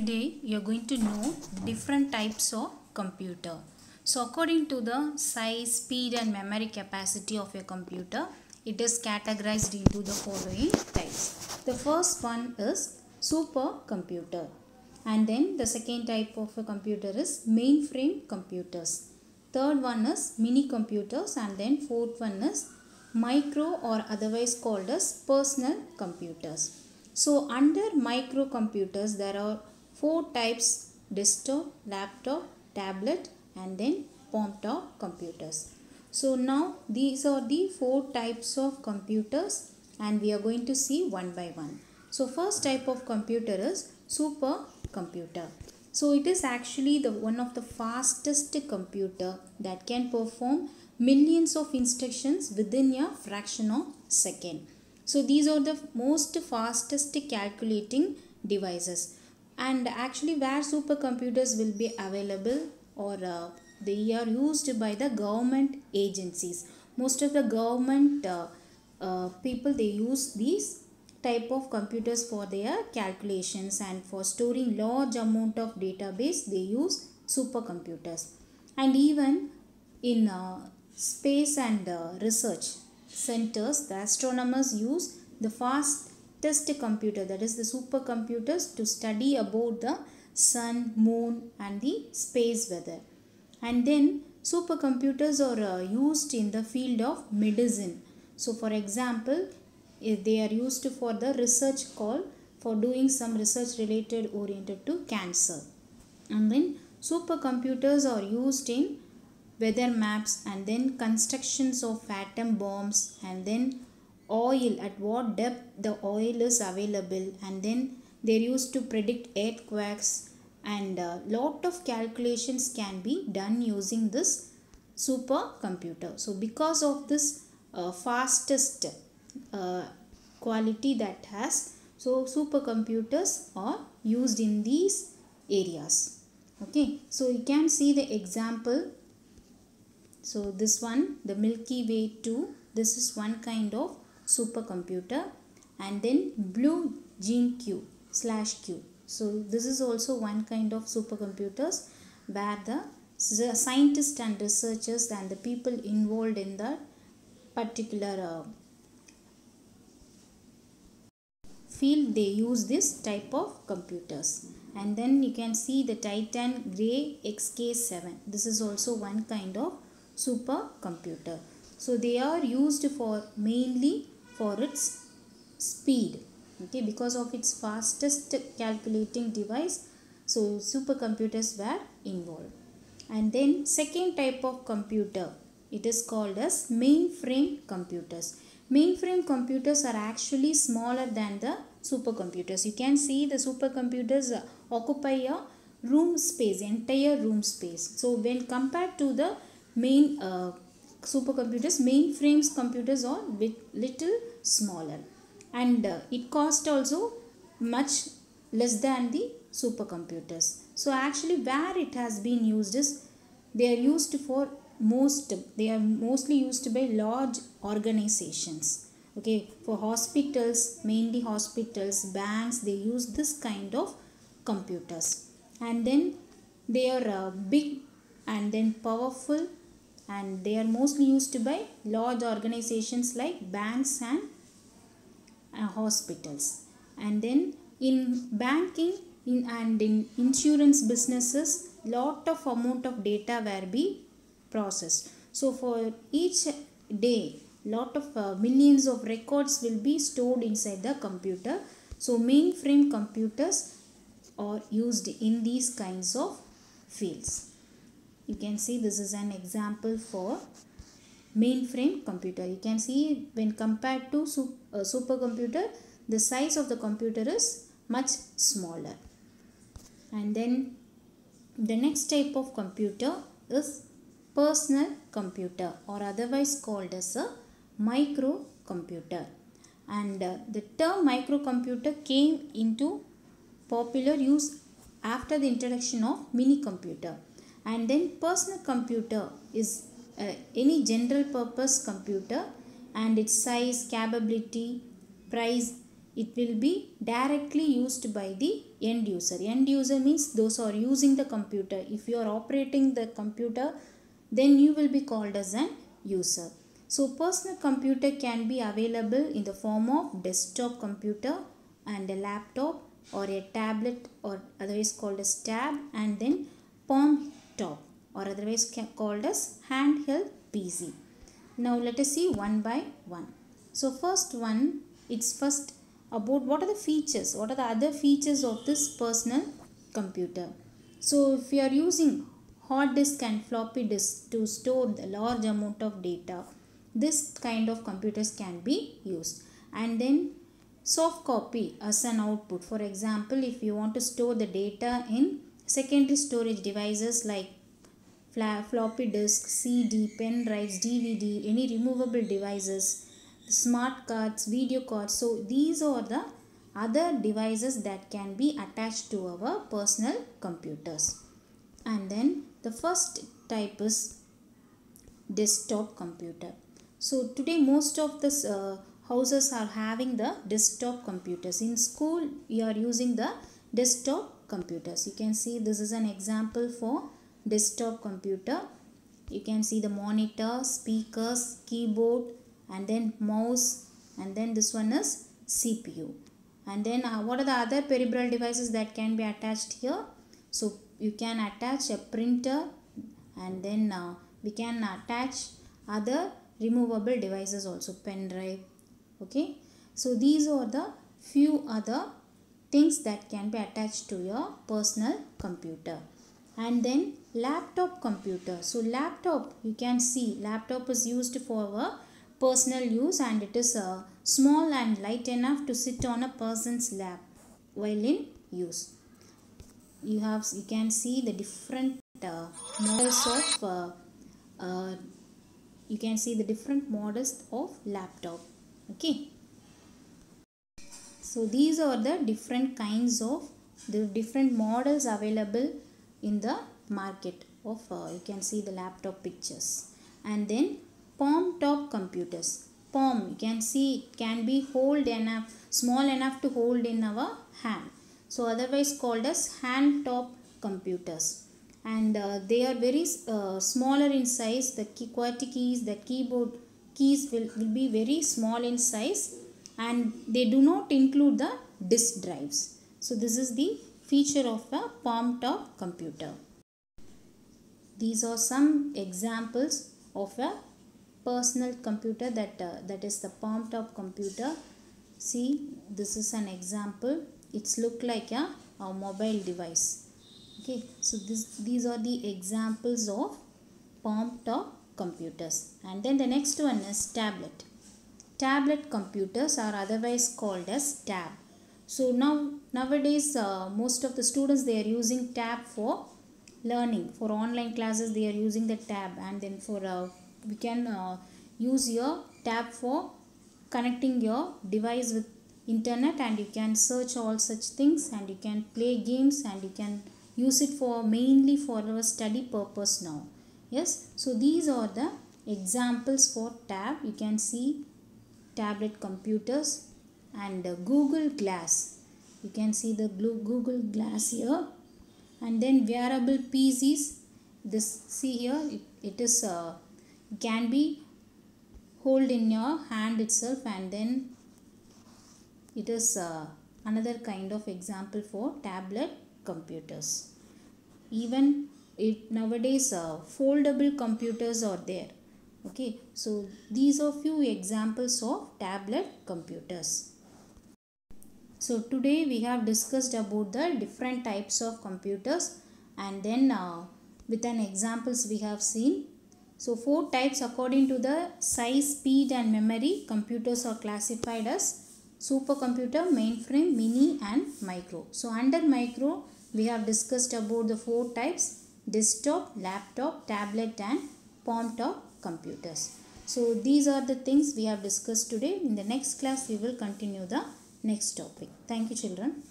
Today you are going to know different types of computer. So according to the size, speed and memory capacity of your computer, it is categorized into the following types. The first one is supercomputer, and then the second type of a computer is mainframe computers. Third one is mini computers, and then fourth one is micro or otherwise called as personal computers. So under microcomputers there are four types: desktop, laptop, tablet and then palm-top computers. So now these are the four types of computers and we are going to see one by one. So first type of computer is supercomputer. So it is actually the one of the fastest computer that can perform millions of instructions within a fraction of second. So these are the most fastest calculating devices, and actually where supercomputers will be available or they are used by the government agencies. Most of the government people, they use these type of computers for their calculations, and for storing large amount of database they use supercomputers. And even in space and research centers, the astronomers use the fastest computer, that is the supercomputers, to study about the sun, moon and the space weather. And then supercomputers are used in the field of medicine. So for example, if they are used for the research call, for doing some research related oriented to cancer. And then supercomputers are used in weather maps, and then constructions of atom bombs, and then oil, at what depth the oil is available, and then they're used to predict earthquakes, and a lot of calculations can be done using this supercomputer. So because of this fastest quality that has, so supercomputers are used in these areas. Okay, so you can see the example. So this one, the Milky Way 2, this is one kind of supercomputer. And then Blue Gene Q/Q. So this is also one kind of supercomputers where the scientists and researchers and the people involved in the particular field, they use this type of computers. And then you can see the Titan Grey XK7. This is also one kind of supercomputer. So they are used for mainly for its speed, okay, because of its fastest calculating device. So supercomputers were involved. And then second type of computer, it is called as mainframe computers. Mainframe computers are actually smaller than the supercomputers. You can see the supercomputers occupy a room space, entire room space. So when compared to the main supercomputers, mainframes computers are little smaller, and it cost also much less than the supercomputers. So actually where it has been used is, they are used for they are mostly used by large organizations. Okay, for hospitals, mainly hospitals, banks, they use this kind of computers. And then they are big and then powerful, and they are mostly used by large organizations like banks and hospitals. And then in banking and in insurance businesses, lot of amount of data were be processed. So for each day, lot of millions of records will be stored inside the computer. So mainframe computers are used in these kinds of fields. You can see this is an example for mainframe computer. You can see when compared to supercomputer, the size of the computer is much smaller. And then the next type of computer is personal computer, or otherwise called as a microcomputer. And the term microcomputer came into popular use after the introduction of mini computer. And then personal computer is any general purpose computer, and its size, capability, price, it will be directly used by the end user. End user means those who are using the computer. If you are operating the computer, then you will be called as an user. So personal computer can be available in the form of desktop computer and a laptop or a tablet, or otherwise called as tab, and then palm top, or otherwise called as handheld PC. Now let us see one by one. So first one, it's first about what are the features, what are the other features of this personal computer. So if you are using hard disk and floppy disk to store the large amount of data, this kind of computers can be used. And then soft copy as an output. For example, if you want to store the data in secondary storage devices like floppy disk, CD, pen drives, DVD, any removable devices, smart cards, video cards. So these are the other devices that can be attached to our personal computers. And then the first type is desktop computer. So today most of the houses are having the desktop computers. In school you are using the desktop computers. You can see this is an example for desktop computer. You can see the monitor, speakers, keyboard, and then mouse, and then this one is CPU. And then what are the other peripheral devices that can be attached here? So you can attach a printer, and then we can attach other removable devices also, pen drive. Okay, so these are the few other things that can be attached to your personal computer. And then laptop computer. So laptop, you can see laptop is used for our personal use, and it is small and light enough to sit on a person's lap while in use. You can see the different models of you can see the different models of laptop. Okay, so these are the different kinds of the different models available in the market of you can see the laptop pictures. And then palm top computers. Palm, you can see it can be small enough to hold in our hand, so otherwise called as hand top computers. And they are very smaller in size. The QWERTY keys, the keyboard keys will be very small in size, and they do not include the disk drives. So this is the feature of a palm top computer. These are some examples of a personal computer that is the palm top computer. See, this is an example. It's look like a mobile device. Okay, so these are the examples of palm top computers. And then the next one is tablet. Tablet computers are otherwise called as tab. So nowadays most of the students, they are using tab for learning. For online classes they are using the tab, and then for we can use your tab for connecting your device with internet, and you can search all such things, and you can play games, and you can use it for mainly for our study purpose now. Yes, so these are the examples for tab. You can see tablet computers. And Google Glass, you can see the Google Glass here. And then wearable PCs, this see here, it is can be hold in your hand itself, and then it is another kind of example for tablet computers. Even nowadays foldable computers are there. Okay, so these are few examples of tablet computers. So today we have discussed about the different types of computers, and then with an examples we have seen. So 4 types according to the size, speed and memory. Computers are classified as supercomputer, mainframe, mini and micro. So under micro we have discussed about the 4 types: desktop, laptop, tablet and palm top computers. So these are the things we have discussed today. In the next class we will continue the next topic. Thank you, children.